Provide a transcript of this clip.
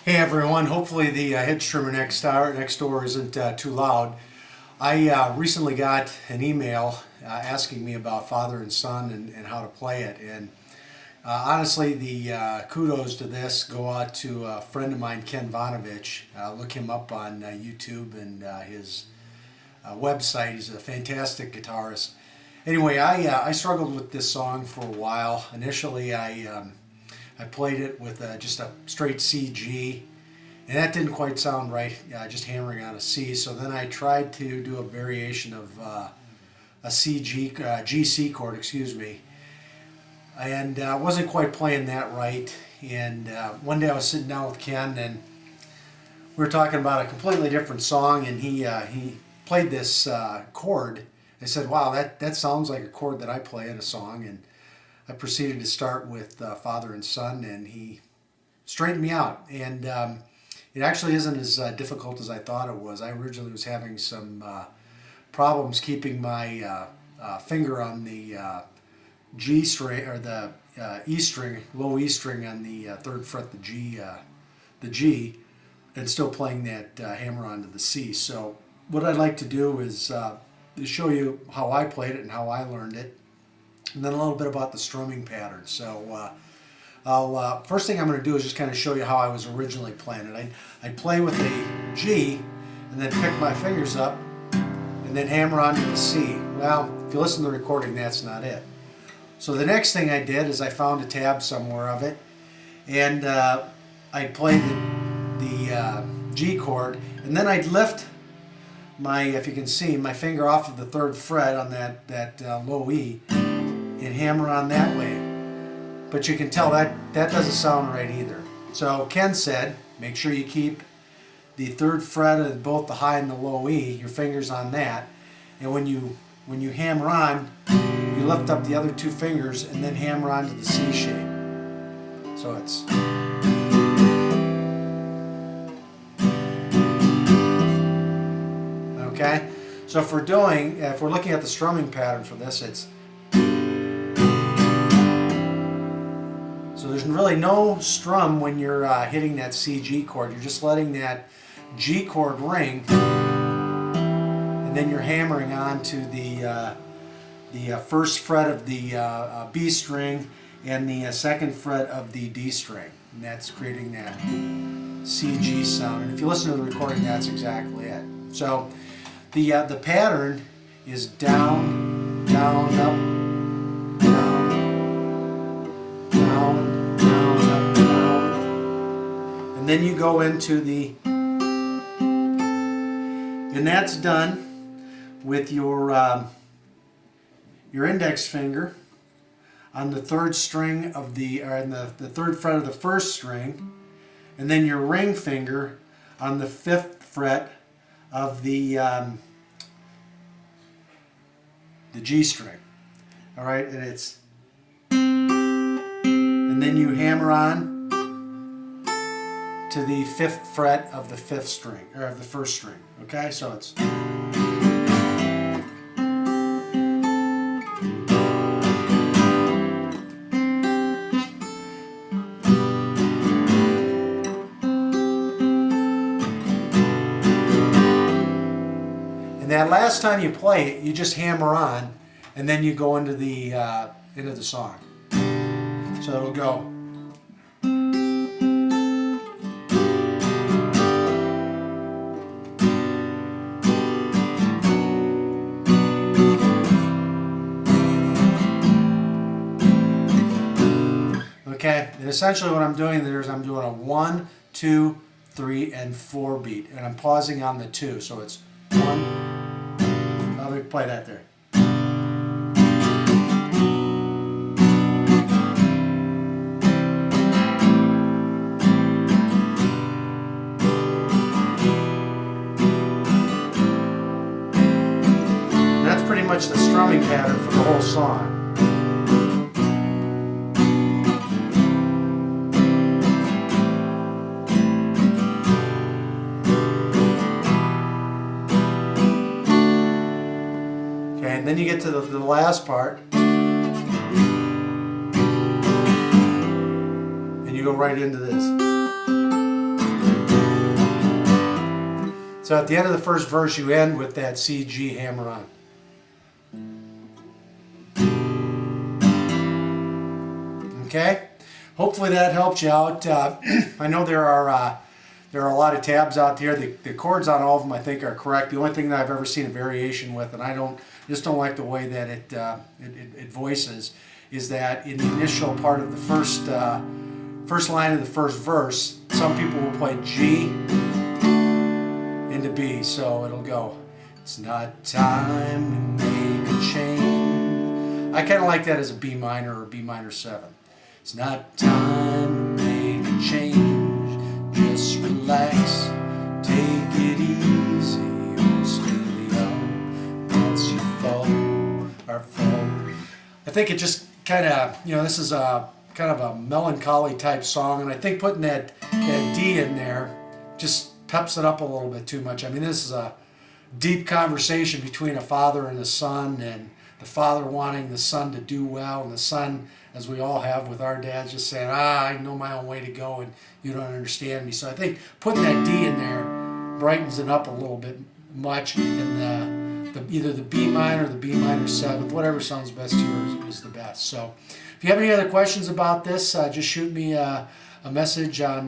Hey everyone, hopefully the hedge trimmer next door isn't too loud. I recently got an email asking me about Father and Son and how to play it. And honestly, the kudos to this go out to a friend of mine, Ken Wanovich. Look him up on YouTube and his website. He's a fantastic guitarist. Anyway, I struggled with this song for a while. Initially, I played it with just a straight C G, and that didn't quite sound right, just hammering on a C. So then I tried to do a variation of a G-C chord, excuse me, and wasn't quite playing that right. And one day I was sitting down with Ken, and we were talking about a completely different song, and he played this chord. I said, "Wow, that sounds like a chord that I play in a song," and I proceeded to start with Father and Son, and he straightened me out. And it actually isn't as difficult as I thought it was. I originally was having some problems keeping my finger on the G string, or the E string, low E string on the third fret, the G, and still playing that hammer onto the C. So what I'd like to do is show you how I played it and how I learned it, and then a little bit about the strumming pattern. So first thing I'm going to do is just kind of show you how I was originally playing it. I'd play with a G and then pick my fingers up and then hammer onto the C. Well, if you listen to the recording, that's not it. So the next thing I did is I found a tab somewhere of it, and I'd play the G chord, and then I'd lift my, if you can see, my finger off of the third fret on that low E and hammer on that way. But you can tell that doesn't sound right either. So Ken said, make sure you keep the third fret of both the high and the low E, your fingers on that, and when you hammer on, you lift up the other two fingers and then hammer onto the C shape. So it's okay. So if we're looking at the strumming pattern for this, it's so there's really no strum when you're hitting that C G chord. You're just letting that G chord ring, and then you're hammering onto the first fret of the B string and the second fret of the D string, and that's creating that C G sound. And if you listen to the recording, that's exactly it. So the pattern is down, down, up, down, down, down, up, down, and then you go into the, and that's done with your index finger on the third string of the third fret of the first string, and then your ring finger on the fifth fret of the G string. All right, and it's, and then you hammer on to the fifth fret of the fifth string, or of the first string. Okay, so it's, that last time you play it, you just hammer on, and then you go into the song. So it'll go. Okay, and essentially what I'm doing there is I'm doing a 1, 2, 3, and 4 beat, and I'm pausing on the 2, so it's 1. Let me play that there. And that's pretty much the strumming pattern for the whole song. And then you get to the last part, and you go right into this. So at the end of the first verse, you end with that C, G hammer on. Okay? Hopefully that helped you out. I know there are a lot of tabs out there. The chords on all of them I think are correct. The only thing that I've ever seen a variation with, and I just don't like the way that it voices, is that in the initial part of the first line of the first verse, some people will play G into B, so it'll go, it's not time to make a change. I kind of like that as a B minor or B minor 7. It's not time to make a change, just relax, take it easy, oh steady up, that's your fault, our fault. I think it just kind of, this is a kind of a melancholy type song, and I think putting that D in there just peps it up a little bit too much. I mean, this is a deep conversation between a father and a son, and the father wanting the son to do well, and the son, as we all have with our dads, just saying, I know my own way to go and you don't understand me. So I think putting that D in there brightens it up a little bit much, and either the B minor or the B minor 7th, whatever sounds best to you is the best. So if you have any other questions about this, just shoot me a message on